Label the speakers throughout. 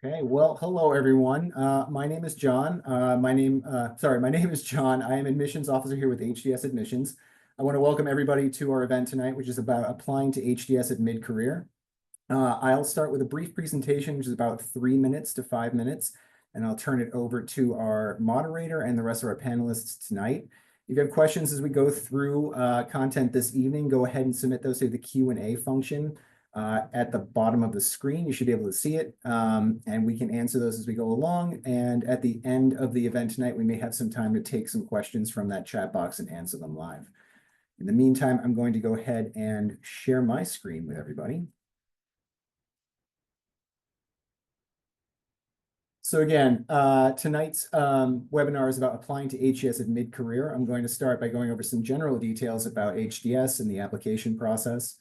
Speaker 1: Okay, well, hello everyone. My name is John. My name is John. I am admissions officer here with HDS Admissions. I want to welcome everybody to our event tonight, which is about applying to HDS at mid-career. I'll start with a brief presentation, which is about 3 minutes to 5 minutes, and I'll turn it over to our moderator and the rest of our panelists tonight. If you have questions as we go through content this evening, go ahead and submit those to the Q&A function at the bottom of the screen. You should be able to see it, and we can answer those as we go along. And at the end of the event tonight, we may have some time to take some questions from that chat box and answer them live. In the meantime, I'm going to go ahead and share my screen with everybody. So again, tonight's webinar is about applying to HDS at mid-career. I'm going to start by going over some general details about HDS and the application process.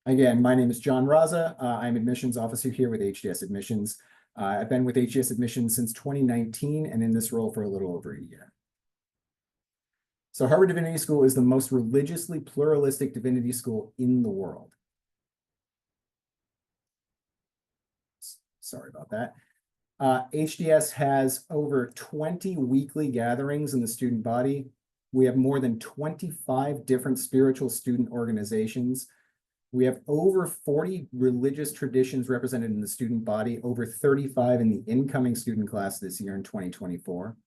Speaker 1: Again, my name is John Raza. I'm admissions officer here with HDS Admissions. I've been with HDS Admissions since 2019 and in this role for a little over a year. So Harvard Divinity School is the most religiously pluralistic divinity school in the world. Sorry about that. HDS has over 20 weekly gatherings in the student body. We have more than 25 different spiritual student organizations. We have over 40 religious traditions represented in the student body, over 35 in the incoming student class this year in 2024.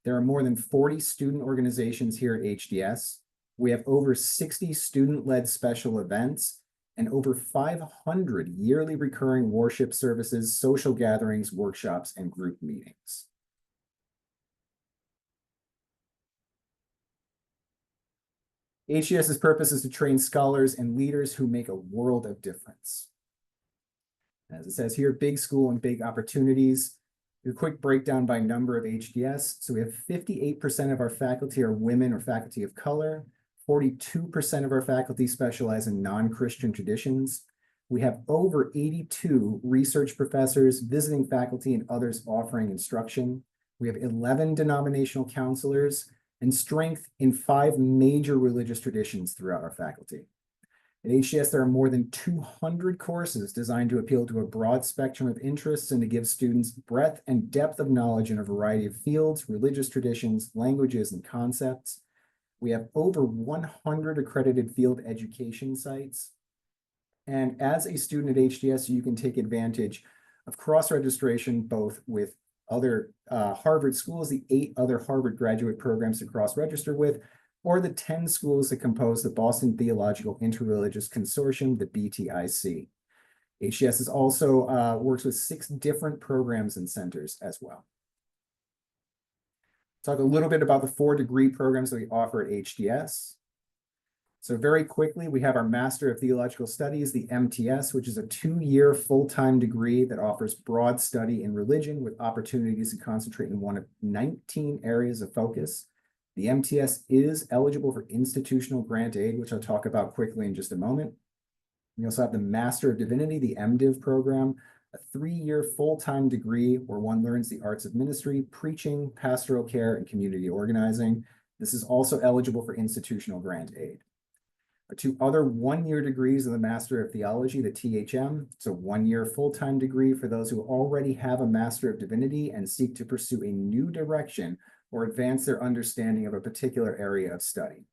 Speaker 1: There are more than 40 student organizations here at HDS. We have over 60 student-led special events and over 500 yearly recurring worship services, social gatherings, workshops, and group meetings. HDS's purpose is to train scholars and leaders who make a world of difference. As it says here, big school and big opportunities. A quick breakdown by number of HDS. So we have 58% of our faculty are women or faculty of color. 42% of our faculty specialize in non-Christian traditions. We have over 82 research professors, visiting faculty, and others offering instruction. We have 11 denominational counselors and strength in 5 major religious traditions throughout our faculty. At HDS, there are more than 200 courses designed to appeal to a broad spectrum of interests and to give students breadth and depth of knowledge in a variety of fields, religious traditions, languages, and concepts. We have over 100 accredited field education sites. And as a student at HDS, you can take advantage of cross-registration both with other Harvard schools, the 8 other Harvard graduate programs to cross-register with, or the 10 schools that compose the Boston Theological Interreligious Consortium, the BTIC. HDS is also works with 6 different programs and centers as well. Talk a little bit about the 4 degree programs that we offer at HDS. So very quickly, we have our Master of Theological Studies, the MTS, which is a 2-year full-time degree that offers broad study in religion with opportunities to concentrate in one of 19 areas of focus. The MTS is eligible for institutional grant aid, which I'll talk about quickly in just a moment. We also have the Master of Divinity, the MDiv program, a 3-year full-time degree where one learns the arts of ministry, preaching, pastoral care, and community organizing. This is also eligible for institutional grant aid. Our 2 other 1-year degrees of the Master of Theology, the THM. It's a 1-year full-time degree for those who already have a Master of Divinity and seek to pursue a new direction or advance their understanding of a particular area of study.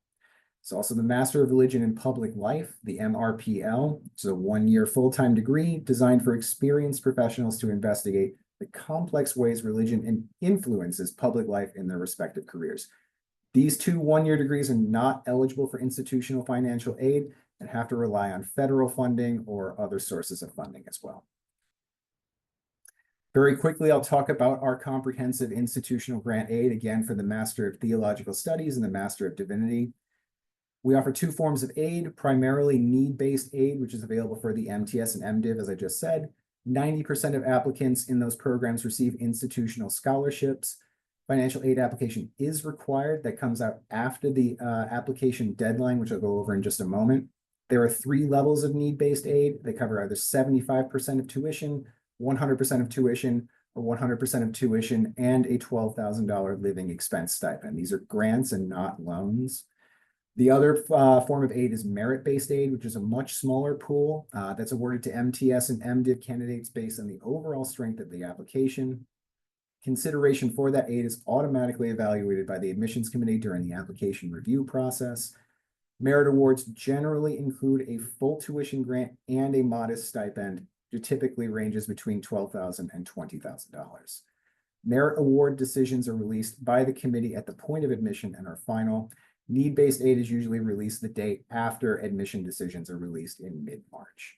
Speaker 1: It's also the Master of Religion in Public Life, the MRPL. It's a 1-year full-time degree designed for experienced professionals to investigate the complex ways religion influences public life in their respective careers. These 2 1-year degrees are not eligible for institutional financial aid and have to rely on federal funding or other sources of funding as well. Very quickly, I'll talk about our comprehensive institutional grant aid, again, for the Master of Theological Studies and the Master of Divinity. We offer 2 forms of aid, primarily need-based aid, which is available for the MTS and MDiv, as I just said. 90% of applicants in those programs receive institutional scholarships. Financial aid application is required. That comes out after the application deadline, which I'll go over in just a moment. There are 3 levels of need-based aid. They cover either 75% of tuition, 100% of tuition, or 100% of tuition, and a $12,000 living expense stipend. These are grants and not loans. The other form of aid is merit-based aid, which is a much smaller pool that's awarded to MTS and MDiv candidates based on the overall strength of the application. Consideration for that aid is automatically evaluated by the admissions committee during the application review process. Merit awards generally include a full tuition grant and a modest stipend, which typically ranges between $12,000 and $20,000. Merit award decisions are released by the committee at the point of admission and are final. Need-based aid is usually released the day after admission decisions are released in mid-March.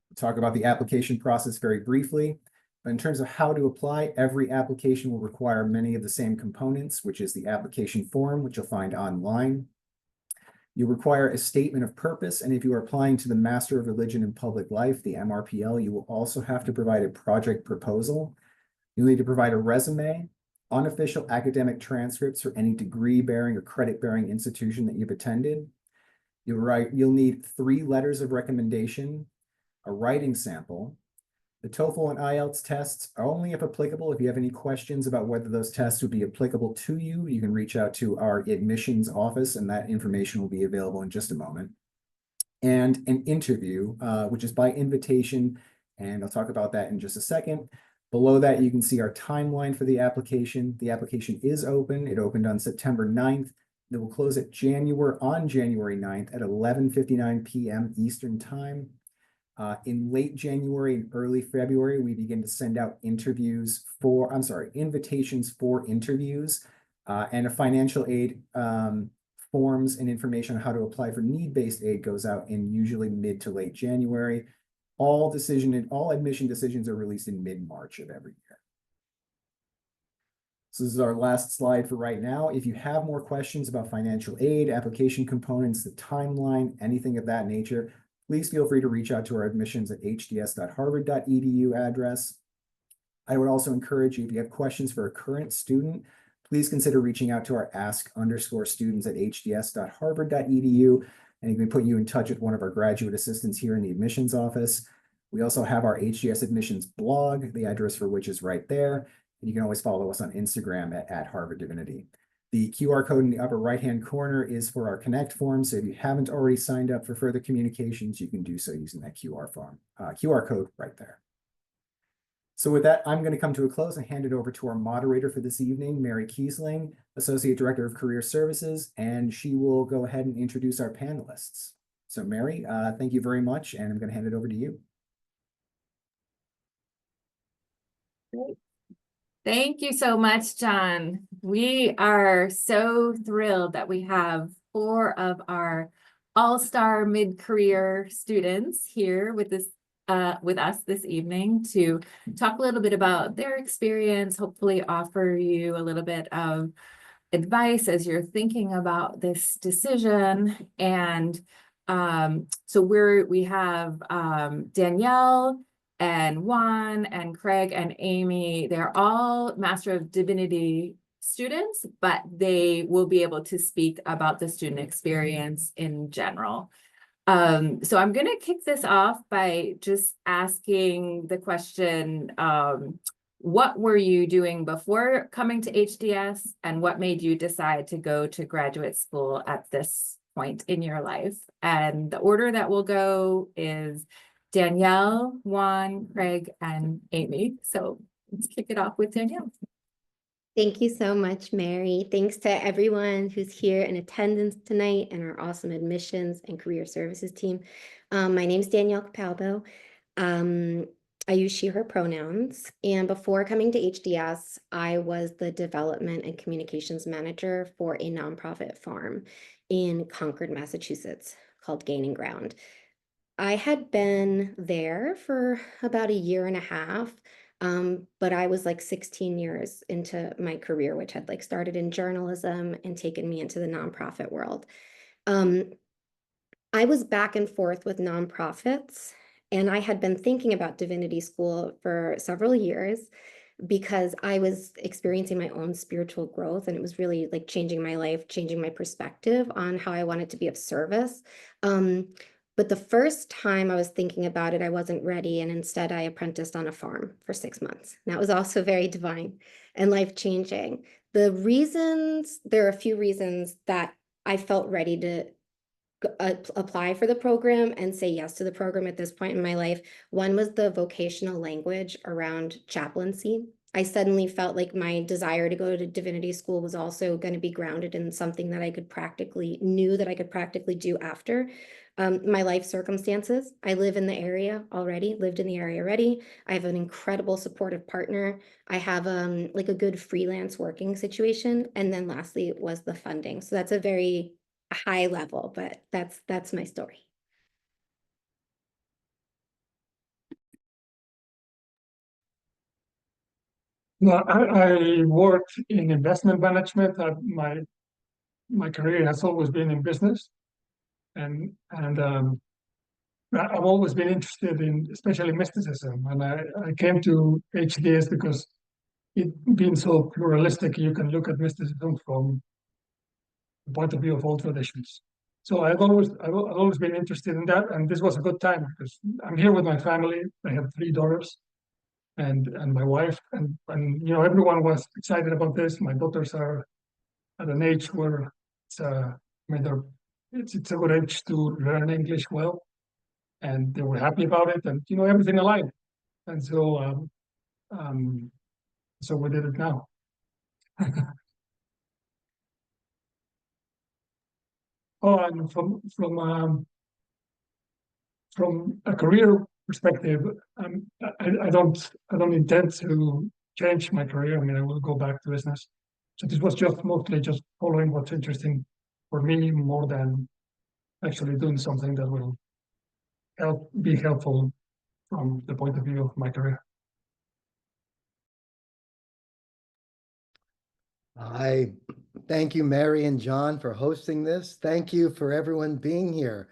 Speaker 1: We'll talk about the application process very briefly. But in terms of how to apply, every application will require many of the same components, which is the application form, which you'll find online. You require a statement of purpose, and if you are applying to the Master of Religion in Public Life, the MRPL, you will also have to provide a project proposal. You'll need to provide a resume, unofficial academic transcripts for any degree-bearing or credit-bearing institution that you've attended. You'll need 3 letters of recommendation, a writing sample. The TOEFL and IELTS tests are only if applicable. If you have any questions about whether those tests would be applicable to you, you can reach out to our admissions office, and that information will be available in just a moment. And an interview, which is by invitation, and I'll talk about that in just a second. Below that, you can see our timeline for the application. The application is open. It opened on September 9th. It will close on January 9th at 11:59 p.m. Eastern Time. In late January and early February, we begin to send out invitations for interviews and a financial aid forms and information on how to apply for need-based aid goes out in usually mid to late January. All admission decisions are released in mid-March of every year. So this is our last slide for right now. If you have more questions about financial aid, application components, the timeline, anything of that nature, please feel free to reach out to our admissions at hds.harvard.edu address. I would also encourage you, if you have questions for a current student, please consider reaching out to our ask_students at hds.harvard.edu, and you can put you in touch with one of our graduate assistants here in the admissions office. We also have our HDS admissions blog, the address for which is right there. And you can always follow us on Instagram at Harvard Divinity. The QR code in the upper right-hand corner is for our Connect form. So if you haven't already signed up for further communications, you can do so using that QR code right there. So with that, I'm going to come to a close and hand it over to our moderator for this evening, Mary Kiesling, Associate Director of Career Services, and she will go ahead and introduce our panelists. So Mary, thank you very much, and I'm going to hand it over to you.
Speaker 2: Great. Thank you so much, John. We are so thrilled that we have 4 of our all-star mid-career students here with us this evening to talk a little bit about their experience, hopefully offer you a little bit of advice as you're thinking about this decision. And so we have Danielle and Juan and Craig and Amy. They're all Master of Divinity students, but they will be able to speak about the student experience in general. So I'm going to kick this off by just asking the question, what were you doing before coming to HDS, and what made you decide to go to graduate school at this point in your life? And the order that we'll go is Danielle, Juan, Craig, and Amy. So let's kick it off with Danielle.
Speaker 3: Thank you so much, Mary. Thanks to everyone who's here in attendance tonight and our awesome admissions and career services team. My name is Danielle Capalbo. I use she, her pronouns. And before coming to HDS, I was the development and communications manager for a nonprofit farm in Concord, Massachusetts called Gaining Ground. I had been there for about 1.5 years. But I was like 16 years into my career, which had like started in journalism and taken me into the nonprofit world. I was back and forth with nonprofits, and I had been thinking about Divinity School for several years because I was experiencing my own spiritual growth, and it was really like changing my life, changing my perspective on how I wanted to be of service. But But the first time I was thinking about it, I wasn't ready. And instead, I apprenticed on a farm for 6 months. And that was also very divine and life-changing. There are a few reasons that I felt ready to apply for the program and say yes to the program at this point in my life. One was the vocational language around chaplaincy. I suddenly felt like my desire to go to divinity school was also going to be grounded in something that I could practically do after. My life circumstances. I live in the area already, lived in the area already. I have an incredible supportive partner. I have like a good freelance working situation. And then lastly, it was the funding. So that's a very high level, but that's my story.
Speaker 4: No, I worked in investment management. My career has always been in business, and I've always been interested in, especially mysticism. And I came to HDS because it being so pluralistic, you can look at mysticism from the point of view of all traditions. So I've always been interested in that, and this was a good time because I'm here with my family. I have 3 daughters and my wife, and everyone was excited about this. My daughters are at an age where I mean, it's a good age to learn English well, and they were happy about it, and everything aligned, and so we did it now. Oh, and from a career perspective, I don't intend to change my career. I mean, I will go back to business. So this was just mostly just following what's interesting for me more than actually doing something that will be helpful from the point of view of my career.
Speaker 5: I thank you, Mary and John, for hosting this. Thank you for everyone being here.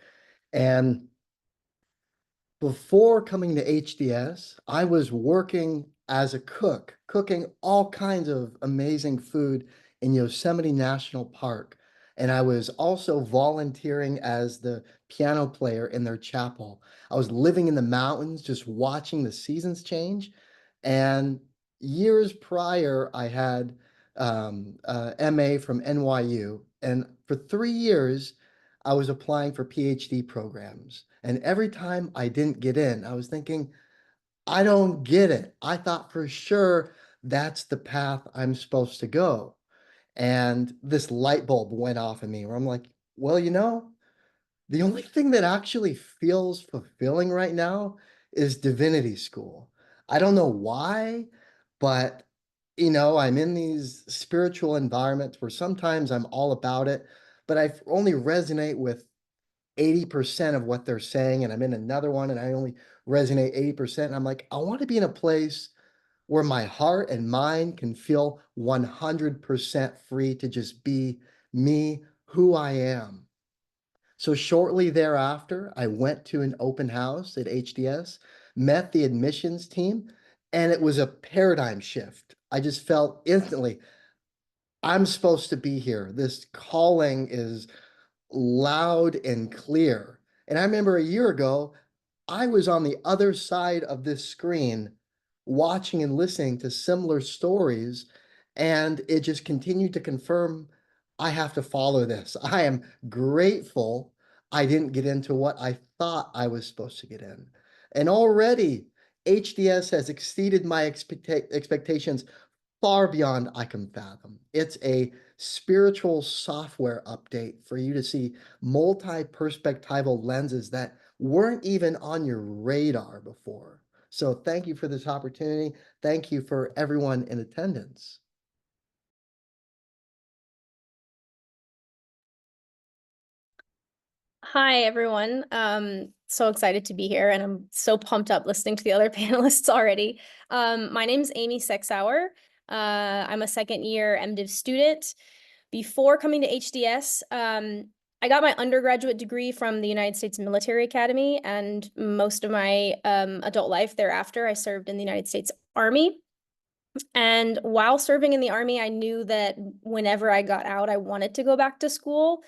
Speaker 5: And before coming to HDS, I was working as a cook, cooking all kinds of amazing food in Yosemite National Park. And I was also volunteering as the piano player in their chapel. I was living in the mountains, just watching the seasons change. And years prior, I had MA from NYU. And for 3 years, I was applying for PhD programs. And every time I didn't get in, I was thinking, I don't get it. I thought for sure that's the path I'm supposed to go. And this light bulb went off in me where I'm like, well, the only thing that actually feels fulfilling right now is divinity school. I don't know why, but I'm in these spiritual environments where sometimes I'm all about it, but I only resonate with 80% of what they're saying. And I'm in another one and I only resonate 80%. And I'm like, I want to be in a place where my heart and mind can feel 100% free to just be me, who I am. So shortly thereafter, I went to an open house at HDS, met the admissions team, and it was a paradigm shift. I just felt instantly, I'm supposed to be here. This calling is loud and clear. And I remember a year ago, I was on the other side of this screen watching and listening to similar stories, and it just continued to confirm I have to follow this. I am grateful I didn't get into what I thought I was supposed to get in. And already HDS has exceeded my expectations far beyond I can fathom. It's a spiritual software update for you to see multi-perspectival lenses that weren't even on your radar before. So thank you for this opportunity. Thank you for everyone in attendance.
Speaker 6: Hi, everyone. So excited to be here, and I'm so pumped up listening to the other panelists already. My name's Amy Sexauer. I'm a second-year MDiv student. Before coming to HDS, I got my undergraduate degree from the United States Military Academy, and most of my adult life thereafter, I served in the United States Army. And while serving in the Army, I knew that whenever I got out, I wanted to go back to school.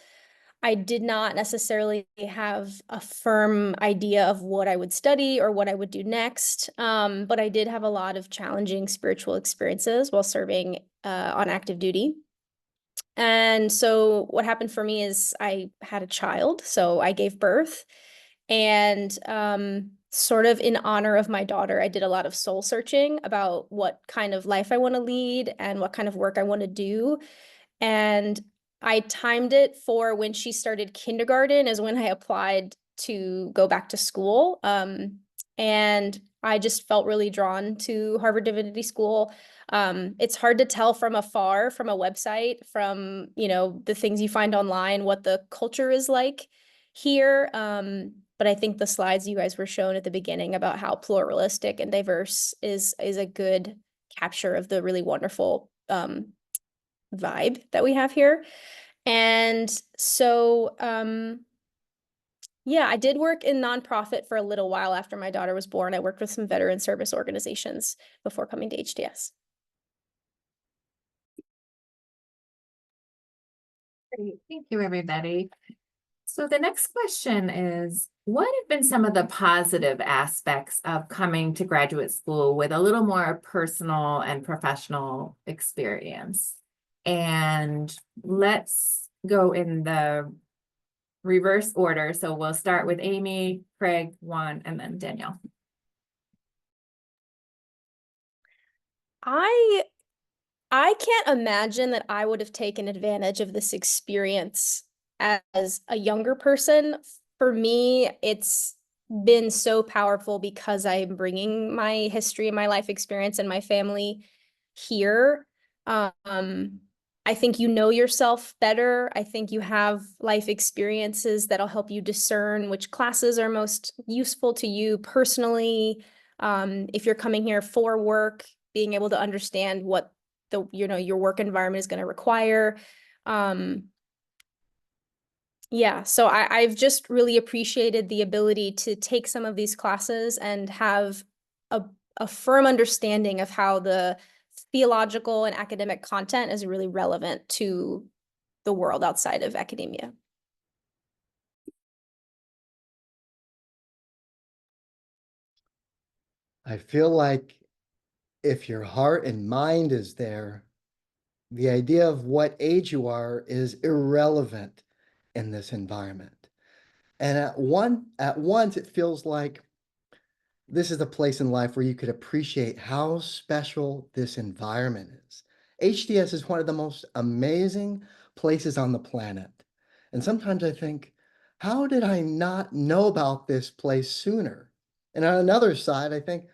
Speaker 6: I did not necessarily have a firm idea of what I would study or what I would do next. But I did have a lot of challenging spiritual experiences while serving on active duty. And so what happened for me is I had a child, so I gave birth. And sort of in honor of my daughter, I did a lot of soul searching about what kind of life I want to lead and what kind of work I want to do. And I timed it for when she started kindergarten is when I applied to go back to school. And I just felt really drawn to Harvard Divinity School. It's hard to tell from afar, from a website, from, you know, the things you find online, what the culture is like here. But I think the slides you guys were shown at the beginning about how pluralistic and diverse is a good capture of the really wonderful vibe that we have here. And so, yeah, I did work in nonprofit for a little while after my daughter was born. I worked with some veteran service organizations before coming to HDS.
Speaker 2: Great. Thank you, everybody. So the next question is, what have been some of the positive aspects of coming to graduate school with a little more personal and professional experience? And let's go in the reverse order. So we'll start with Amy, Craig, Juan, and then Danielle.
Speaker 6: I can't imagine that I would have taken advantage of this experience as a younger person. For me, it's been so powerful because I'm bringing my history, my life experience, and my family here. I think you know yourself better. I think you have life experiences that'll help you discern which classes are most useful to you personally. If you're coming here for work, being able to understand what your work environment is going to require. Yeah, so I've just really appreciated the ability to take some of these classes and have a firm understanding of how the theological and academic content is really relevant to the world outside of academia.
Speaker 5: I feel like if your heart and mind is there, the idea of what age you are is irrelevant in this environment. And at once, it feels like this is a place in life where you could appreciate how special this environment is. HDS is one of the most amazing places on the planet. And sometimes I think, how did I not know about this place sooner? And on another side, I think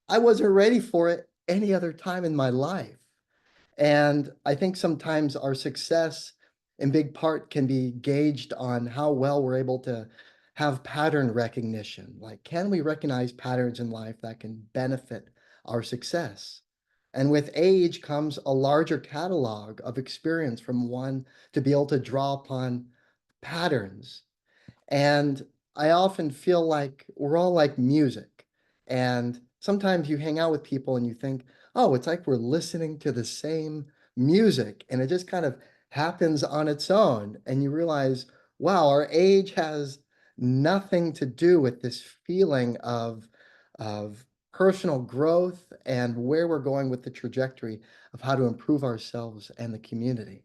Speaker 5: I wasn't ready for it any other time in my life. And I think sometimes our success in big part can be gauged on how well we're able to have pattern recognition. Like, can we recognize patterns in life that can benefit our success? And with age comes a larger catalog of experience from one to be able to draw upon patterns. And I often feel like we're all like music. And sometimes you hang out with people and you think, oh, it's like we're listening to the same music. And it just kind of happens on its own. And you realize, wow, our age has nothing to do with this feeling of personal growth and where we're going with the trajectory of how to improve ourselves and the community.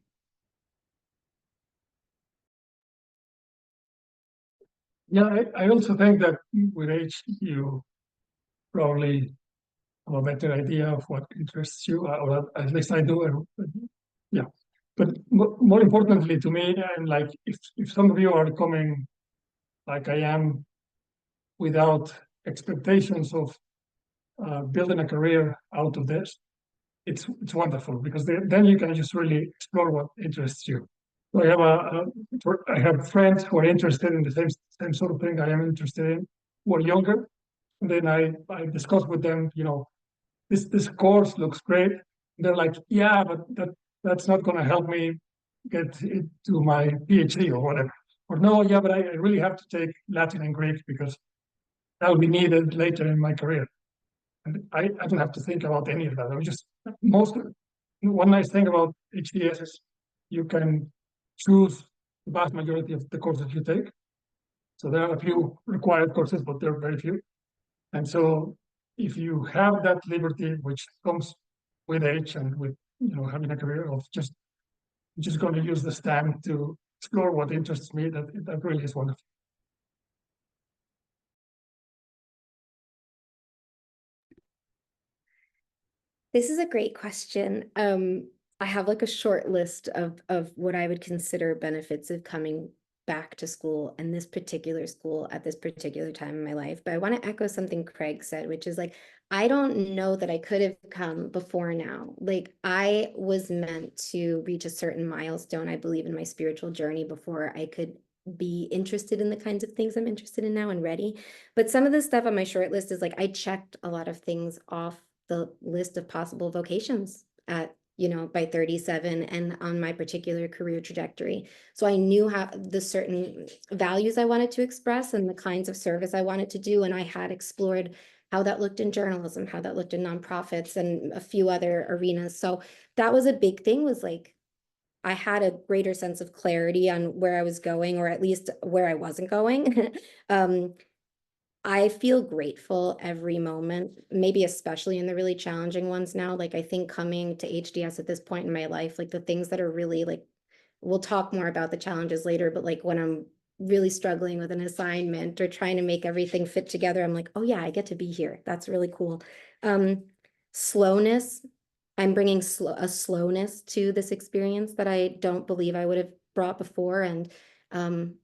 Speaker 4: Yeah, I also think that with age, you probably have a better idea of what interests you, or at least I do. Yeah, but more importantly to me, and like if some of you are coming like I am without expectations of building a career out of this, it's wonderful because then you can just really explore what interests you. So I have friends who are interested in the same sort of thing I am interested in, who are younger. And then I discuss with them, this course looks great. They're like, yeah, but that's not going to help me get into my PhD or whatever. Or no, yeah, but I really have to take Latin and Greek because that'll be needed later in my career. And I don't have to think about any of that. I was just one nice thing about HDS is you can choose the vast majority of the courses you take. So there are a few required courses, but there are very few. And so if you have that liberty, which comes with age and with having a career of just going to use the STEM to explore what interests me, that really is wonderful.
Speaker 3: This is a great question. I have like a short list of what I would consider benefits of coming back to school and this particular school at this particular time in my life. But I want to echo something Craig said, which is like, I don't know that I could have come before now. Like I was meant to reach a certain milestone, I believe, in my spiritual journey before I could be interested in the kinds of things I'm interested in now and ready. But some of the stuff on my short list is like, I checked a lot of things off the list of possible vocations at by 37 and on my particular career trajectory. So I knew how the certain values I wanted to express and the kinds of service I wanted to do. And I had explored how that looked in journalism, how that looked in nonprofits and a few other arenas. So that was a big thing, was like, I had a greater sense of clarity on where I was going, or at least where I wasn't going. I feel grateful every moment, maybe especially in the really challenging ones now. Like I think coming to HDS at this point in my life, like the things that are really like, we'll talk more about the challenges later, but like when I'm really struggling with an assignment or trying to make everything fit together, I'm like, oh yeah, I get to be here. That's really cool. Slowness. I'm bringing a slowness to this experience that I don't believe I would have brought before. And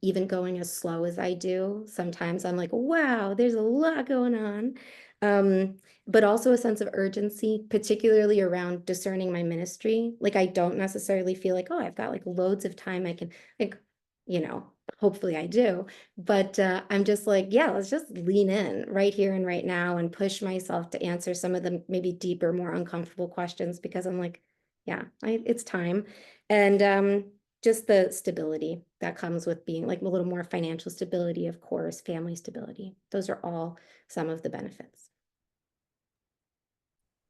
Speaker 3: even going as slow as I do, sometimes I'm like, wow, there's a lot going on. But also a sense of urgency, particularly around discerning my ministry. Like I don't necessarily feel like, oh, I've got like loads of time I can, like, hopefully I do. But I'm just like, yeah, let's just lean in right here and right now and push myself to answer some of the maybe deeper, more uncomfortable questions, because I'm like, yeah, it's time. And just the stability that comes with being like a little more financial stability, of course, family stability. Those are all some of the benefits.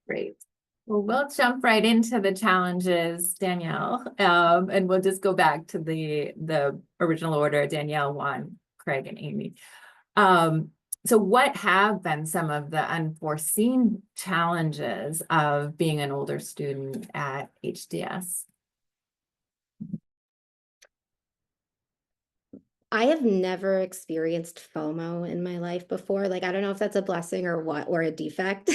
Speaker 2: Great. Well, we'll jump right into the challenges, Danielle, and we'll just go back to the original order: Danielle, Juan, Craig, and Amy. So what have been some of the unforeseen challenges of being an older student at HDS?
Speaker 3: I have never experienced FOMO in my life before. Like, I don't know if that's a blessing or what, or a defect.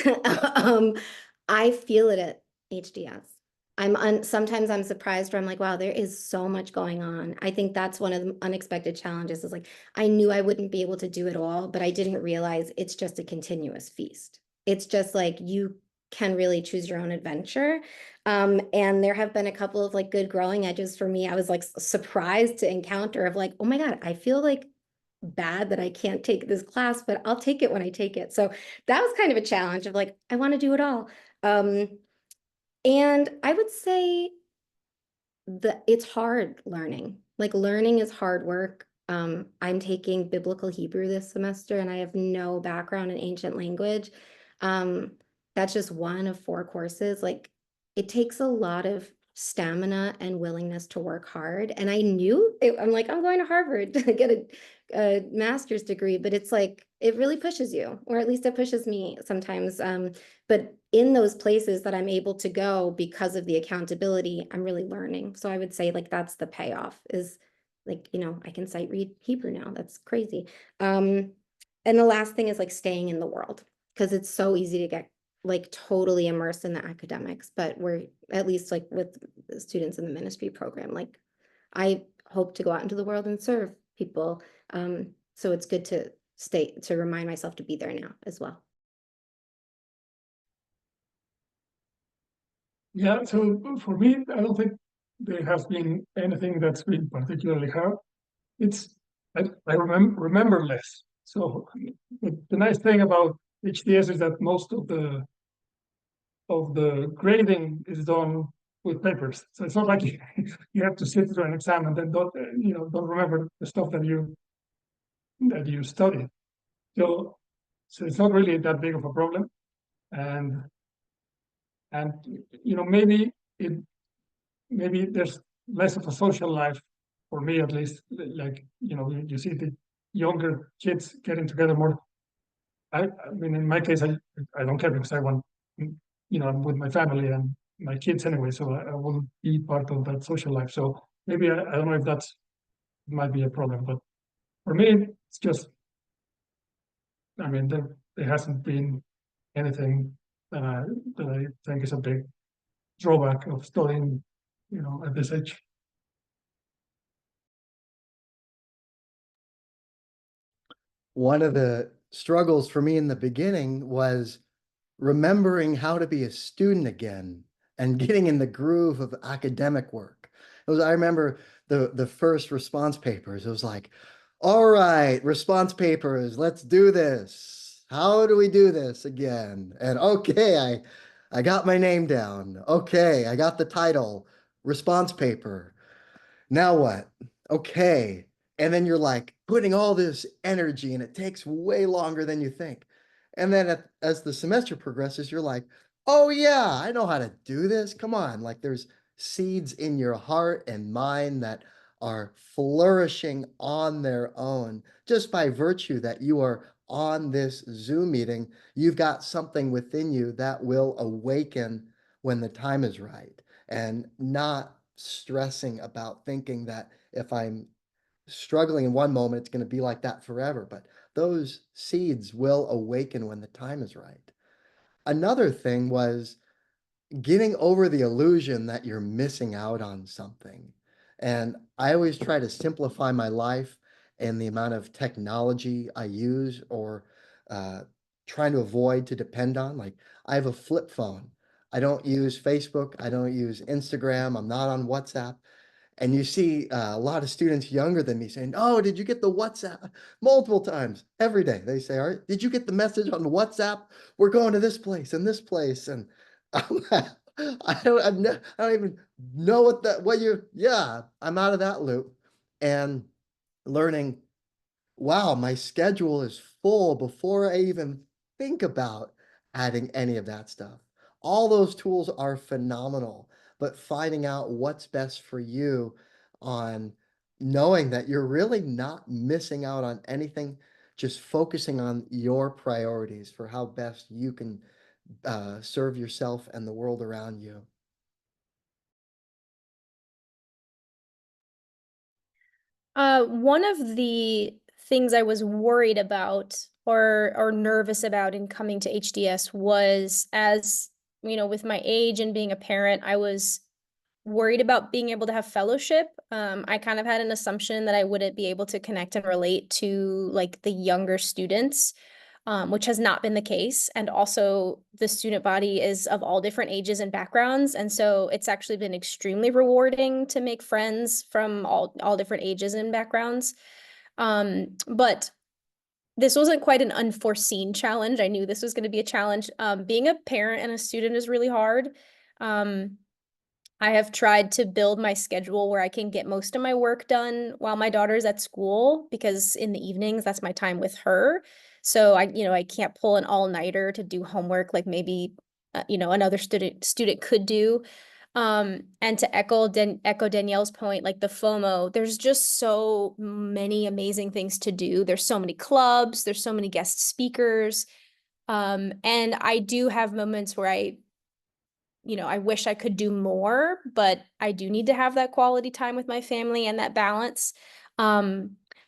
Speaker 3: I feel it at HDS. Sometimes I'm surprised where I'm like, wow, there is so much going on. I think that's one of the unexpected challenges, is like, I knew I wouldn't be able to do it all, but I didn't realize it's just a continuous feast. It's just like, you can really choose your own adventure. And there have been a couple of like good growing edges for me. I was like surprised to encounter of like, oh my God, I feel like bad that I can't take this class, but I'll take it when I take it. So that was kind of a challenge of like, I want to do it all. And I would say that it's hard learning. Like learning is hard work. I'm taking biblical Hebrew this semester and I have no background in ancient language. That's just one of 4 courses. Like it takes a lot of stamina and willingness to work hard. And I knew I'm like, I'm going to Harvard to get a master's degree, but it's like, it really pushes you, or at least it pushes me sometimes. But in those places that I'm able to go because of the accountability, I'm really learning. So I would say like, that's the payoff, is like, I can sight read Hebrew now. That's crazy. And the last thing is like staying in the world, because it's so easy to get like totally immersed in the academics, but we're at least like with the students in the ministry program, like I hope to go out into the world and serve people. So it's good to remind myself to be there now as well.
Speaker 4: Yeah, so for me, I don't think there has been anything that's been particularly hard. I remember less. So the nice thing about HDS is that most of the grading is done with papers. So it's not like you have to sit through an exam and then don't remember the stuff that you studied. So it's not really that big of a problem. And maybe there's less of a social life for me at least, like, you see the younger kids getting together more. I mean, in my case, I don't care because I want, I'm with my family and my kids anyway, so I won't be part of that social life. So maybe I don't know if that's might be a problem, but for me, it's just, I mean, there hasn't been anything that I think is a big drawback of studying, at this age.
Speaker 5: One of the struggles for me in the beginning was remembering how to be a student again and getting in the groove of academic work. I remember the first response papers. It was like, all right, response papers, let's do this. How do we do this again? And okay, I got my name down. Okay, I got the title, response paper. Now what? Okay. And then you're like putting all this energy and it takes way longer than you think. And then as the semester progresses, you're like, oh yeah, I know how to do this. Come on. Like there's seeds in your heart and mind that are flourishing on their own just by virtue that you are on this Zoom meeting. You've got something within you that will awaken when the time is right, and not stressing about thinking that if I'm struggling in one moment, it's going to be like that forever. But those seeds will awaken when the time is right. Another thing was getting over the illusion that you're missing out on something. And I always try to simplify my life and the amount of technology I use, or uh, trying to avoid to depend on. Like I have a flip phone. I don't use Facebook. I don't use Instagram. I'm not on WhatsApp. And you see a lot of students younger than me saying, oh, did you get the WhatsApp? Multiple times every day. They say, all right, did you get the message on WhatsApp? We're going to this place and this place. And I don't even know yeah, I'm out of that loop, and learning, wow, my schedule is full before I even think about adding any of that stuff. All those tools are phenomenal, but finding out what's best for you, on knowing that you're really not missing out on anything, just focusing on your priorities for how best you can serve yourself and the world around you.
Speaker 6: One of the things I was worried about or nervous about in coming to HDS was, as with my age and being a parent, I was worried about being able to have fellowship. I kind of had an assumption that I wouldn't be able to connect and relate to like the younger students, which has not been the case. And also the student body is of all different ages and backgrounds. And so it's actually been extremely rewarding to make friends from all different ages and backgrounds. But this wasn't quite an unforeseen challenge. I knew this was going to be a challenge. Being a parent and a student is really hard. I have tried to build my schedule where I can get most of my work done while my daughter's at school, because in the evenings, that's my time with her. So I can't pull an all-nighter to do homework like maybe, another student could do. And to echo Danielle's point, like the FOMO, there's just so many amazing things to do. There's so many clubs, there's so many guest speakers. And I do have moments where I wish I could do more, but I do need to have that quality time with my family and that balance.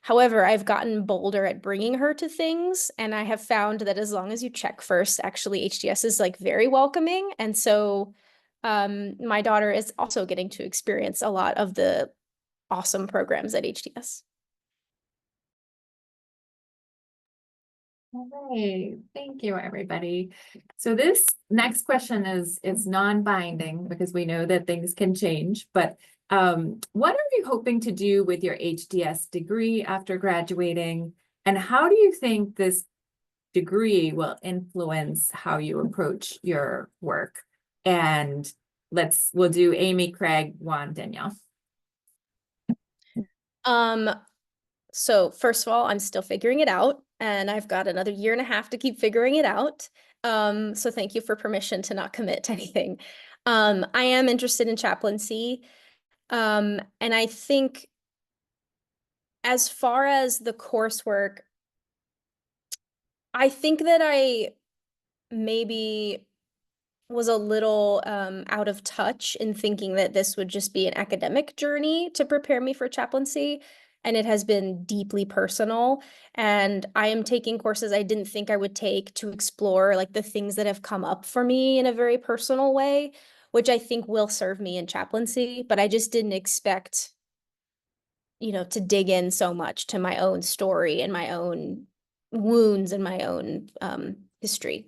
Speaker 6: However, I've gotten bolder at bringing her to things, and I have found that as long as you check first, actually HDS is like very welcoming. And so my daughter is also getting to experience a lot of the awesome programs at HDS.
Speaker 2: All right, thank you, everybody. So this next question is non-binding because we know that things can change, but what are you hoping to do with your HDS degree after graduating? And how do you think this degree will influence how you approach your work? And we'll do Amy, Craig, Juan, Danielle.
Speaker 6: So first of all, I'm still figuring it out, and I've got another 1.5 years to keep figuring it out. So thank you for permission to not commit to anything. I am interested in chaplaincy. And I think as far as the coursework, I think that I maybe was a little out of touch in thinking that this would just be an academic journey to prepare me for chaplaincy. And it has been deeply personal. And I am taking courses I didn't think I would take to explore like the things that have come up for me in a very personal way, which I think will serve me in chaplaincy. But I just didn't expect, to dig in so much to my own story and my own wounds and my own history.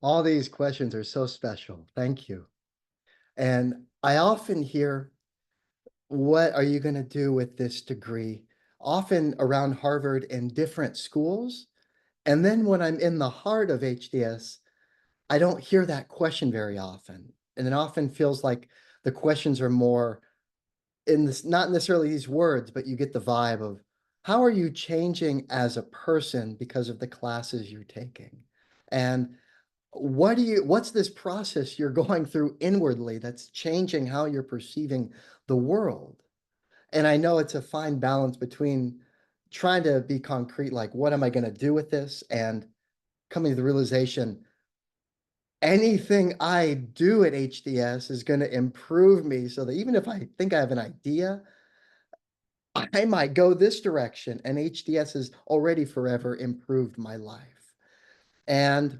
Speaker 5: All these questions are so special. Thank you. And I often hear, what are you going to do with this degree? Often around Harvard and different schools. And then when I'm in the heart of HDS, I don't hear that question very often. And it often feels like the questions are more in this, not necessarily these words, but you get the vibe of how are you changing as a person because of the classes you're taking? And what's this process you're going through inwardly that's changing how you're perceiving the world? And I know it's a fine balance between trying to be concrete, like, what am I going to do with this? And coming to the realization, anything I do at HDS is going to improve me so that even if I think I have an idea, I might go this direction, and HDS has already forever improved my life. And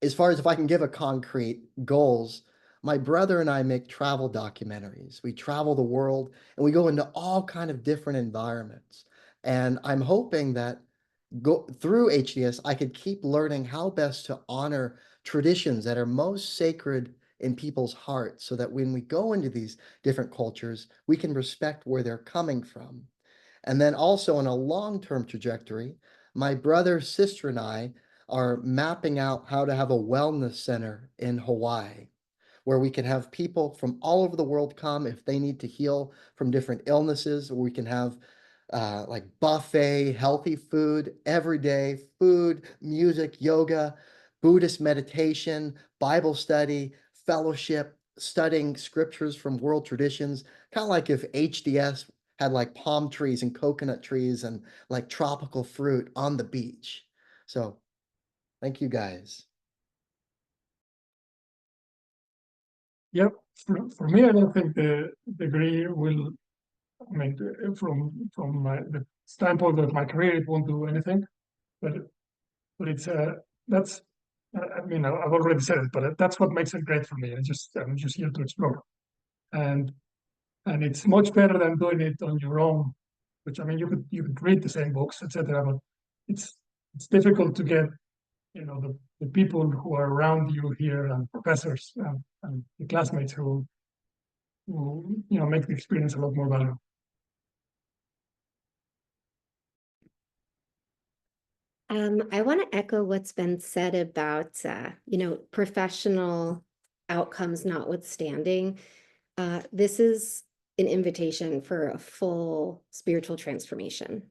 Speaker 5: as far as if I can give a concrete goals, my brother and I make travel documentaries. We travel the world and we go into all kind of different environments. And I'm hoping that go through HDS, I could keep learning how best to honor traditions that are most sacred in people's hearts so that when we go into these different cultures, we can respect where they're coming from. And then also on a long-term trajectory, my brother, sister, and I are mapping out how to have a wellness center in Hawaii, where we can have people from all over the world come if they need to heal from different illnesses. Or we can have like buffet, healthy food, everyday food, music, yoga, Buddhist meditation, Bible study, fellowship, studying scriptures from world traditions, kind of like if HDS had like palm trees and coconut trees and like tropical fruit on the beach. So thank you guys.
Speaker 4: Yep. For me, I don't think the degree will, I mean, from the standpoint of my career, it won't do anything. But it's that's I mean, I've already said it, but that's what makes it great for me. I'm just here to explore, and it's much better than doing it on your own. Which, I mean, you could read the same books, etc. But it's difficult to get the people who are around you here and professors and the classmates who make the experience a lot more valuable.
Speaker 3: I want to echo what's been said about, professional outcomes notwithstanding. This is an invitation for a full spiritual transformation.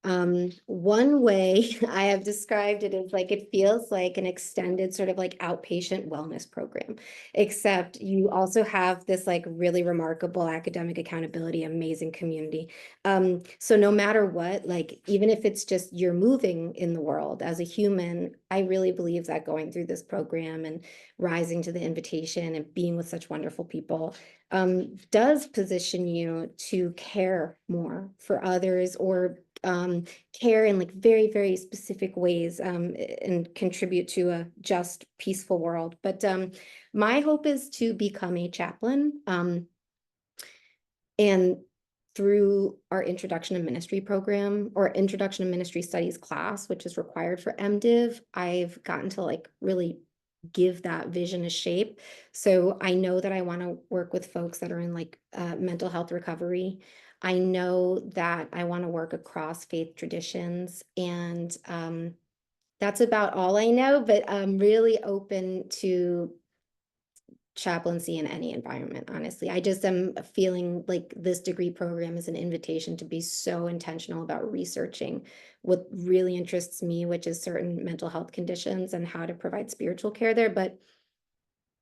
Speaker 3: One way I have described it is like, it feels like an extended sort of like outpatient wellness program, except you also have this like really remarkable academic accountability, amazing community. So no matter what, like, even if it's just you're moving in the world as a human, I really believe that going through this program and rising to the invitation and being with such wonderful people does position you to care more for others, or care in like very, very specific ways, and contribute to a just, peaceful world. But my hope is to become a chaplain. And through our Introduction to Ministry program, or Introduction to Ministry Studies class, which is required for MDiv, I've gotten to like really give that vision a shape. So I know that I want to work with folks that are in like mental health recovery. I know that I want to work across faith traditions, and that's about all I know, but I'm really open to chaplaincy in any environment, honestly. I just am feeling like this degree program is an invitation to be so intentional about researching what really interests me, which is certain mental health conditions and how to provide spiritual care there. But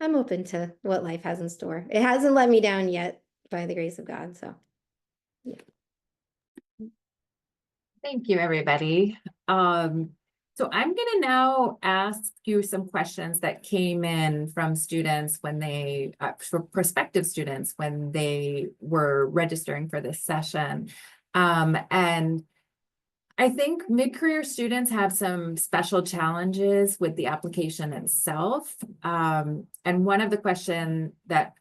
Speaker 3: I'm open to what life has in store. It hasn't let me down yet, by the grace of God, so.
Speaker 2: Thank you, everybody. So I'm gonna now ask you some questions that came in from students when they, for prospective students, when they were registering for this session. And I think mid-career students have some special challenges with the application itself. And one of the questions that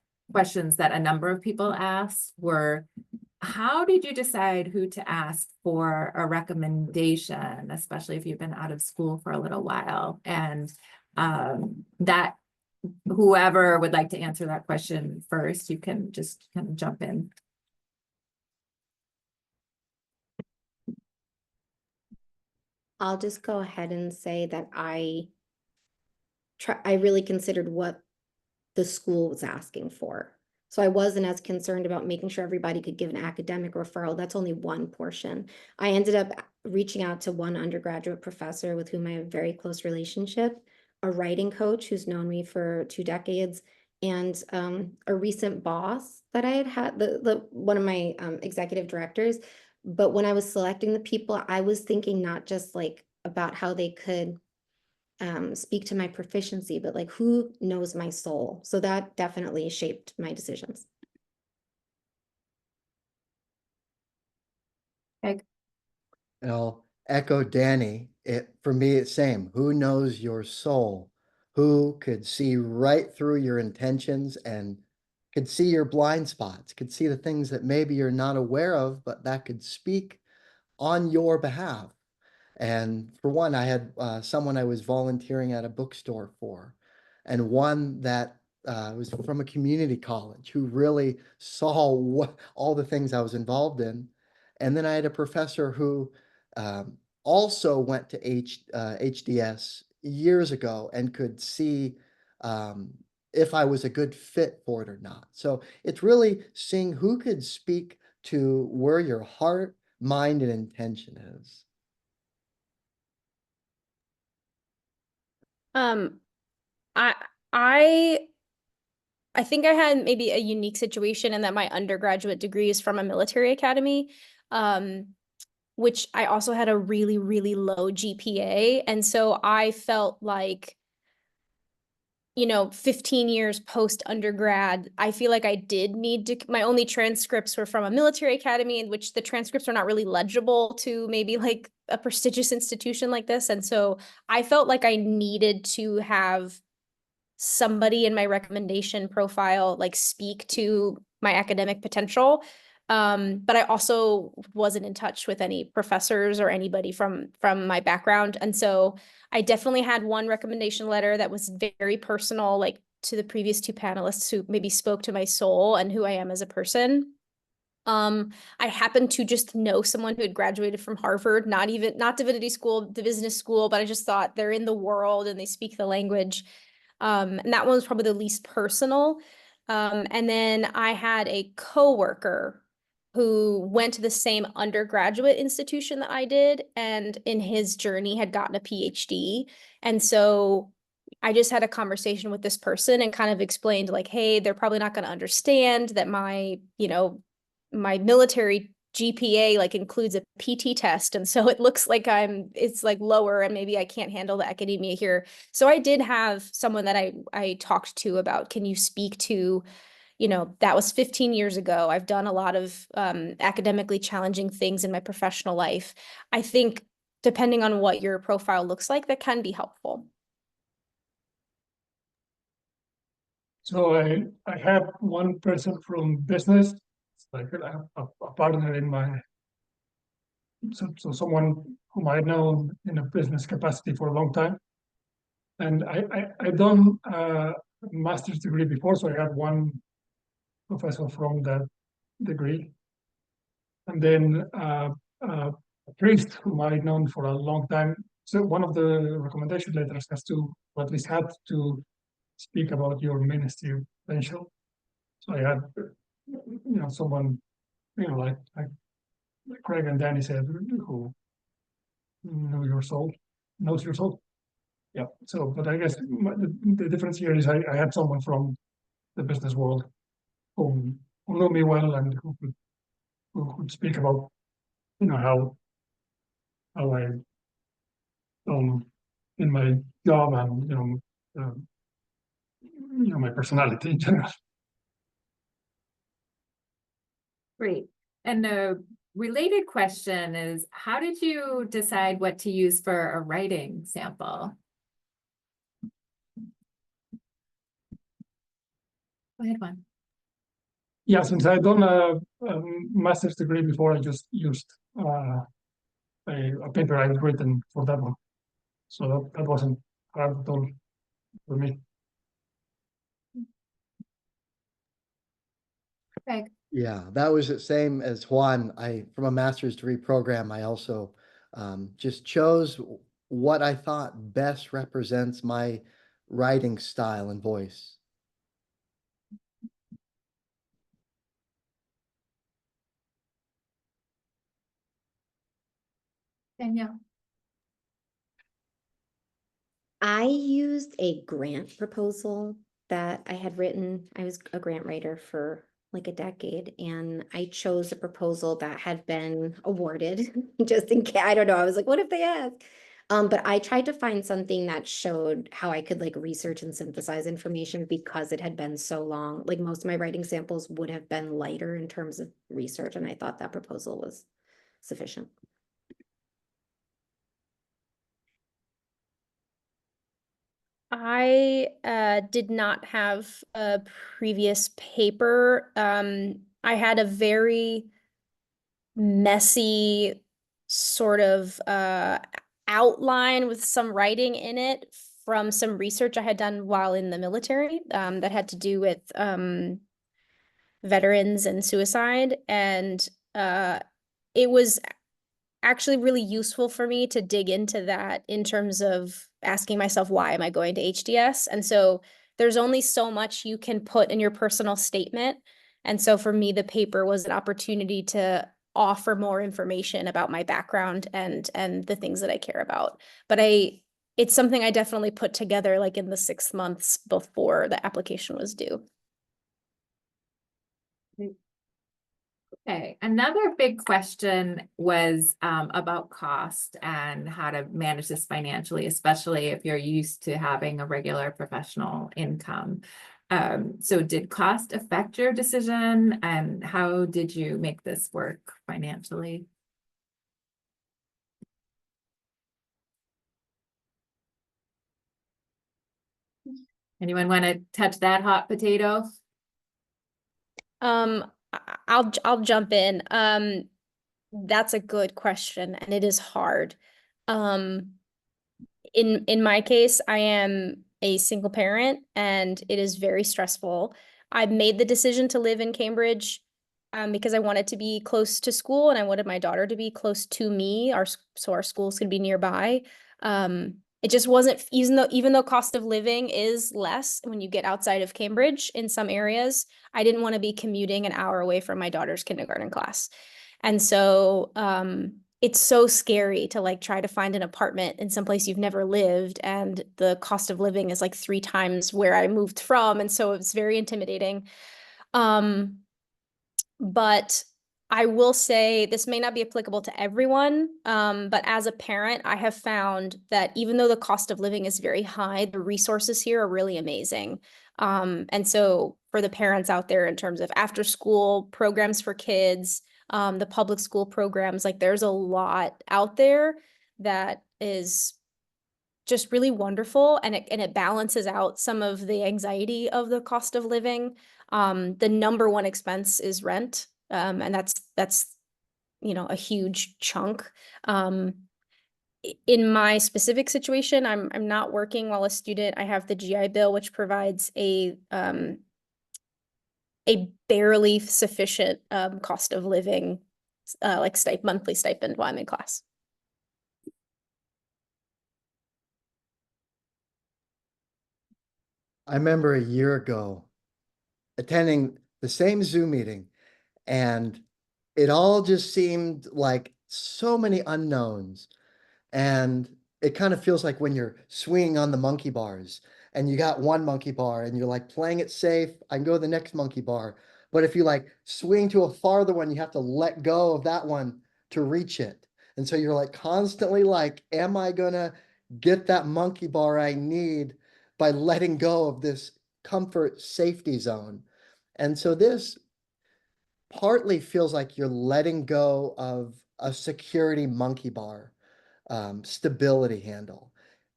Speaker 2: a number of people asked were, how did you decide who to ask for a recommendation, especially if you've been out of school for a little while? And that whoever would like to answer that question first, you can just kind of jump in.
Speaker 3: I'll just go ahead and say that I really considered what the school was asking for. So I wasn't as concerned about making sure everybody could give an academic referral. That's only one portion. I ended up reaching out to one undergraduate professor with whom I have a very close relationship, a writing coach who's known me for 2 decades, and a recent boss that I had, one of my executive directors. But when I was selecting the people, I was thinking not just like about how they could speak to my proficiency, but like who knows my soul. So that definitely shaped my decisions.
Speaker 5: I'll echo Danny. For me, it's same. Who knows your soul? Who could see right through your intentions and could see your blind spots, could see the things that maybe you're not aware of, but that could speak on your behalf. And for one, I had someone I was volunteering at a bookstore for, and one that was from a community college who really saw all the things I was involved in. And then I had a professor who also went to HDS years ago and could see if I was a good fit for it or not. So it's really seeing who could speak to where your heart, mind, and intention is.
Speaker 6: I I I think I had maybe a unique situation in that my undergraduate degree is from a military academy, which I also had a really, really low GPA. And so I felt like, 15 years post undergrad, I feel like I did need to, my only transcripts were from a military academy, in which the transcripts are not really legible to maybe like a prestigious institution like this. And so I felt like I needed to have somebody in my recommendation profile like speak to my academic potential. But I also wasn't in touch with any professors or anybody from my background. And so I definitely had one recommendation letter that was very personal, like to the previous 2 panelists who maybe spoke to my soul and who I am as a person. I happened to just know someone who had graduated from Harvard, not Divinity School, the business school, but I just thought they're in the world and they speak the language. And that one was probably the least personal. And then I had a coworker who went to the same undergraduate institution that I did, and in his journey had gotten a PhD. And so I just had a conversation with this person and kind of explained like, hey, they're probably not going to understand that my military GPA like includes a PT test. And so it looks like it's like lower and maybe I can't handle the academia here. So I did have someone that I talked to about, can you speak to, that was 15 years ago. I've done a lot of academically challenging things in my professional life. I think depending on what your profile looks like, that can be helpful.
Speaker 4: So I have one person from business, like a partner in my, so someone whom I know in a business capacity for a long time. And I done a master's degree before, so I had one professor from that degree. And then a priest whom I'd known for a long time. So one of the recommendation letters has to, or at least had to, speak about your ministry potential. So I had, someone, like Craig and Danny said, who knows your soul. Yeah, so, but I guess the difference here is I had someone from the business world who knew me well and who could speak about, how I in my job and my personality in general.
Speaker 2: Great. And the related question is, how did you decide what to use for a writing sample? Go ahead, Juan.
Speaker 4: Yeah, since I'd done a master's degree before, I just used a paper I had written for that one. So that wasn't hard at all for me.
Speaker 2: Okay.
Speaker 5: Yeah, that was the same as Juan. From a master's degree program, I also just chose what I thought best represents my writing style and voice.
Speaker 2: Danielle.
Speaker 3: I used a grant proposal that I had written. I was a grant writer for like a decade, and I chose a proposal that had been awarded just in case. I don't know. I was like, what if they ask? But I tried to find something that showed how I could like research and synthesize information because it had been so long. Like most of my writing samples would have been lighter in terms of research, and I thought that proposal was sufficient.
Speaker 6: I did not have a previous paper. I had a very messy sort of outline with some writing in it from some research I had done while in the military that had to do with veterans and suicide. And it was actually really useful for me to dig into that in terms of asking myself, why am I going to HDS? And so there's only so much you can put in your personal statement. And so for me, the paper was an opportunity to offer more information about my background and the things that I care about. But it's something I definitely put together like in the 6 months before the application was due.
Speaker 2: Okay, another big question was about cost and how to manage this financially, especially if you're used to having a regular professional income. So did cost affect your decision, and how did you make this work financially? Anyone want to touch that hot potato?
Speaker 6: I'll jump in. That's a good question, and it is hard. In my case, I am a single parent, and it is very stressful. I made the decision to live in Cambridge because I wanted to be close to school, and I wanted my daughter to be close to me, so our schools could be nearby. It just wasn't, even though cost of living is less when you get outside of Cambridge in some areas, I didn't want to be commuting an hour away from my daughter's kindergarten class. And so it's so scary to like try to find an apartment in some place you've never lived, and the cost of living is like 3 times where I moved from, and so it's very intimidating. But I will say this may not be applicable to everyone, but as a parent, I have found that even though the cost of living is very high, the resources here are really amazing. And so for the parents out there in terms of after school programs for kids, the public school programs, like there's a lot out there that is just really wonderful, and it balances out some of the anxiety of the cost of living. The number one expense is rent, and that's a huge chunk. In my specific situation, I'm not working while a student. I have the GI Bill, which provides a barely sufficient cost of living, like monthly stipend while I'm in class.
Speaker 5: I remember a year ago attending the same Zoom meeting, and it all just seemed like so many unknowns. And it kind of feels like when you're swinging on the monkey bars and you got one monkey bar and you're like playing it safe, I can go to the next monkey bar. But if you like swing to a farther one, you have to let go of that one to reach it. And so you're like constantly like, am I gonna get that monkey bar I need by letting go of this comfort safety zone? And so this partly feels like you're letting go of a security monkey bar, stability handle,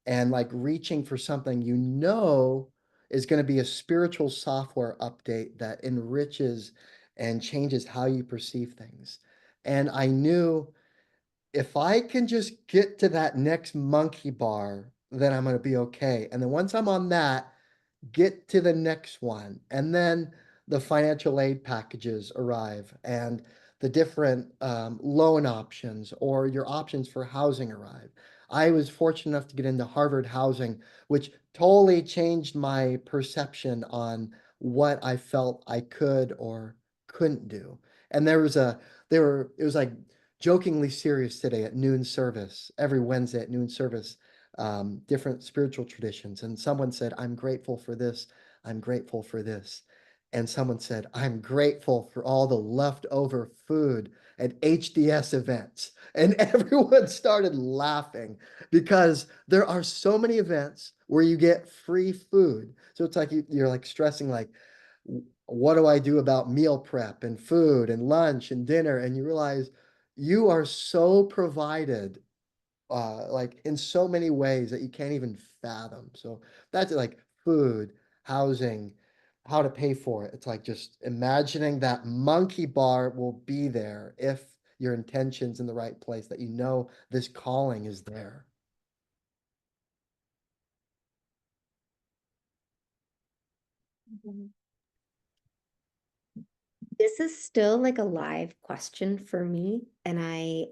Speaker 5: and like reaching for something you know is going to be a spiritual software update that enriches and changes how you perceive things. And I knew if I can just get to that next monkey bar, then I'm going to be okay. And then once I'm on that, get to the next one. And then the financial aid packages arrive and the different loan options or your options for housing arrive. I was fortunate enough to get into Harvard housing, which totally changed my perception on what I felt I could or couldn't do. And it was like jokingly serious today at noon service, every Wednesday at noon service, different spiritual traditions. And someone said, I'm grateful for this. I'm grateful for this. And someone said, I'm grateful for all the leftover food at HDS events. And everyone started laughing because there are so many events where you get free food. So it's like you're like stressing like, what do I do about meal prep and food and lunch and dinner? And you realize you are so provided like in so many ways that you can't even fathom. So that's like food, housing, how to pay for it. It's like just imagining that monkey bar will be there if your intention's in the right place, that you know this calling is there.
Speaker 3: This is still like a live question for me. And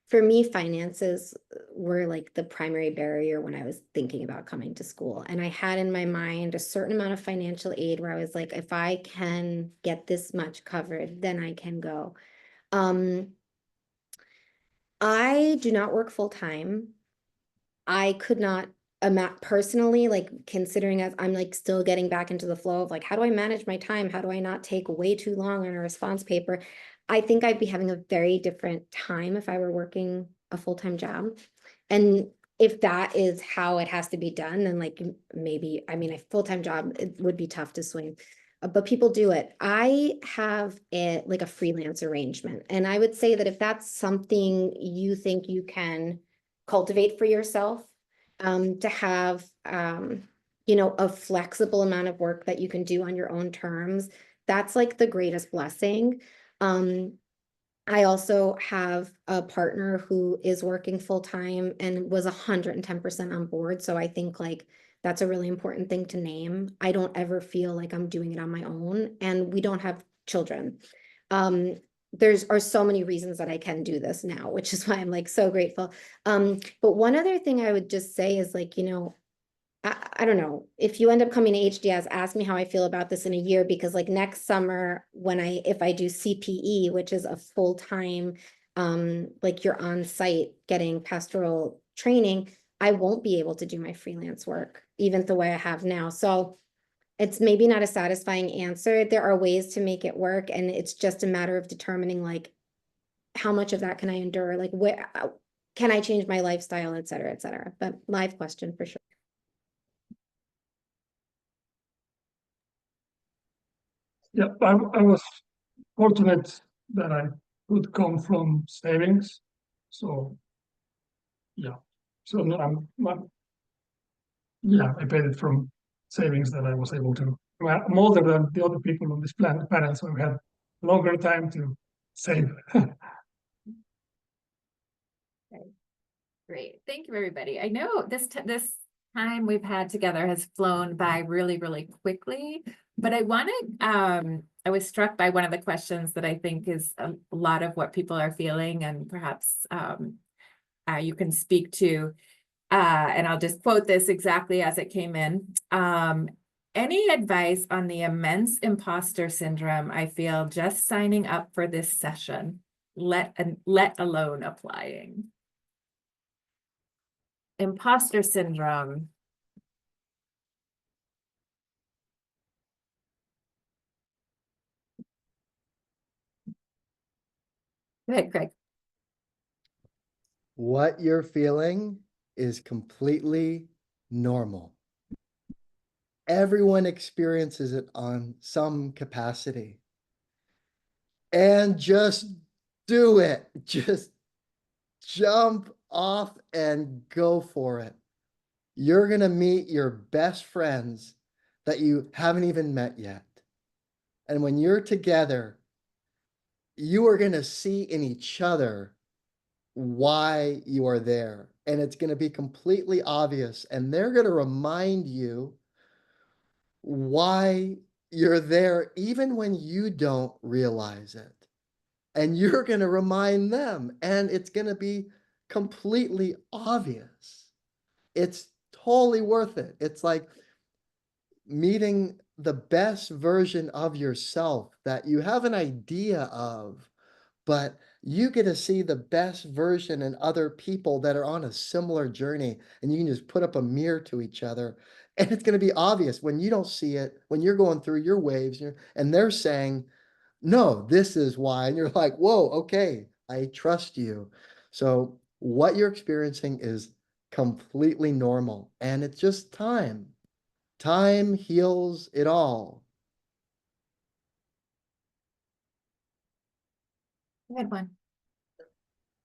Speaker 3: for me, finances were like the primary barrier when I was thinking about coming to school. And I had in my mind a certain amount of financial aid where I was like, if I can get this much covered, then I can go. I do not work full time. I could not personally, like considering as I'm like still getting back into the flow of like, how do I manage my time? How do I not take way too long on a response paper? I think I'd be having a very different time if I were working a full-time job. And if that is how it has to be done, then like maybe, I mean, a full-time job, it would be tough to swing. But people do it. I have it like a freelance arrangement. And I would say that if that's something you think you can cultivate for yourself, to have, a flexible amount of work that you can do on your own terms, that's like the greatest blessing. I also have a partner who is working full time and was 110% on board. So I think like that's a really important thing to name. I don't ever feel like I'm doing it on my own, and we don't have children. Are so many reasons that I can do this now, which is why I'm like so grateful. But one other thing I would just say is like, I don't know, if you end up coming to HDS, ask me how I feel about this in a year, because like next summer if I do CPE, which is a full-time, like you're on site getting pastoral training, I won't be able to do my freelance work, even the way I have now. So it's maybe not a satisfying answer. There are ways to make it work, and it's just a matter of determining like how much of that can I endure, like where can I change my lifestyle, et cetera, et cetera. But live question for sure.
Speaker 4: Yeah, I was fortunate that I could come from savings. So yeah, so no, I paid it from savings that I was able to. I'm older than the other people on this panel, so we had longer time to save.
Speaker 2: Great. Thank you, everybody. I know this time we've had together has flown by really, really quickly, but I was struck by one of the questions that I think is a lot of what people are feeling, and perhaps you can speak to, and I'll just quote this exactly as it came in. Any advice on the immense imposter syndrome I feel just signing up for this session, let alone applying? imposter syndrome. Go ahead, Craig.
Speaker 5: What you're feeling is completely normal. Everyone experiences it on some capacity. And just do it. Just jump off and go for it. You're going to meet your best friends that you haven't even met yet. And when you're together, you are going to see in each other why you are there. And it's going to be completely obvious. And they're going to remind you why you're there, even when you don't realize it. And you're going to remind them, and it's going to be completely obvious. It's totally worth it. It's like meeting the best version of yourself that you have an idea of, but you get to see the best version in other people that are on a similar journey, and you can just put up a mirror to each other, and it's going to be obvious when you don't see it, when you're going through your waves, and they're saying, no, this is why. And you're like, whoa, okay, I trust you. So what you're experiencing is completely normal, and it's just time. Time heals it all.
Speaker 2: Good one.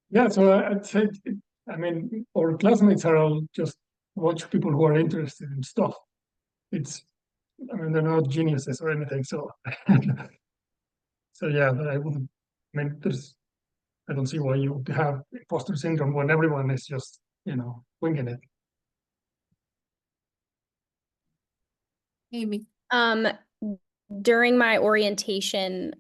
Speaker 4: Yeah, so I'd say, I mean, our classmates are all just a bunch of people who are interested in stuff. It's, I mean, they're not geniuses or anything, so. So yeah, I wouldn't, I mean, I don't see why you would have imposter syndrome when everyone is just, winging it.
Speaker 2: Amy.
Speaker 6: During my orientation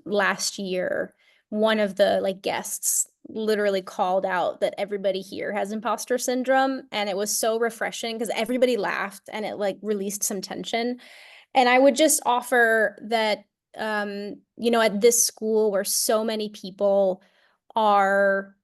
Speaker 6: last year, one of the guests literally called out that everybody here has imposter syndrome, and it was so refreshing because everybody laughed and it released some tension. And I would just offer that at this school where so many people are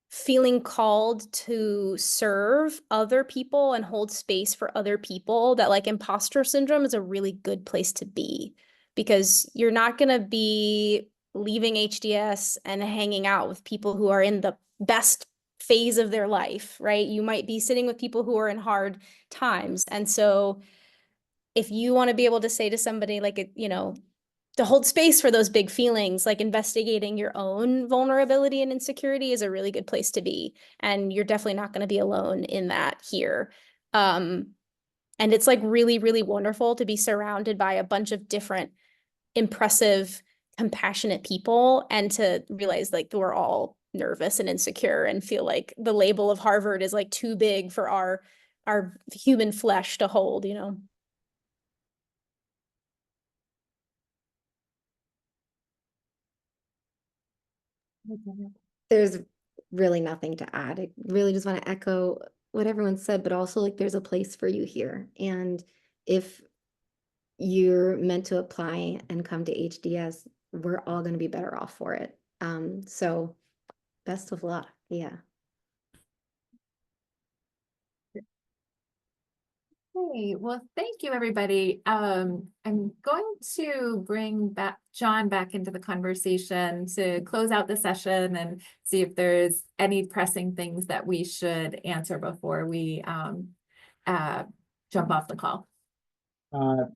Speaker 6: feeling called to serve other people and hold space for other people, that imposter syndrome is a really good place to be, because you're not going to be leaving HDS and hanging out with people who are in the best phase of their life, right? You might be sitting with people who are in hard times. And so if you want to be able to say to somebody to hold space for those big feelings, investigating your own vulnerability and insecurity is a really good place to be. And you're definitely not going to be alone in that here. And it's really, really wonderful to be surrounded by a bunch of different impressive, compassionate people, and to realize we're all nervous and insecure and feel like the label of Harvard is too big for our human flesh to hold,
Speaker 3: There's really nothing to add. I really just want to echo what everyone said, but also there's a place for you here. And if you're meant to apply and come to HDS, we're all going to be better off for it. So best of luck. Yeah.
Speaker 2: Hey, well, thank you, everybody. I'm going to bring John back into the conversation to close out the session and see if there's any pressing things that we should answer before we jump off the call.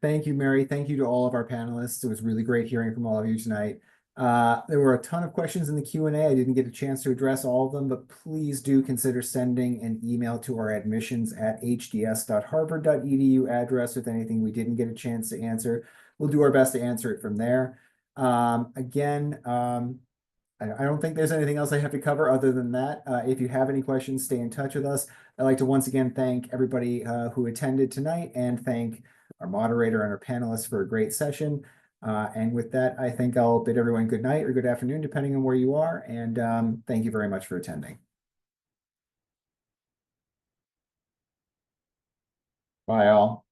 Speaker 1: Thank you, Mary. Thank you to all of our panelists. It was really great hearing from all of you tonight. There were a ton of questions in the Q&A. I didn't get a chance to address all of them, but please do consider sending an email to our admissions@hds.harvard.edu address with anything we didn't get a chance to answer. We'll do our best to answer it from there. Again, I don't think there's anything else I have to cover other than that. If you have any questions, stay in touch with us. I'd like to once again thank everybody who attended tonight, and thank our moderator and our panelists for a great session. And with that, I think I'll bid everyone good night or good afternoon, depending on where you are. And thank you very much for attending. Bye all.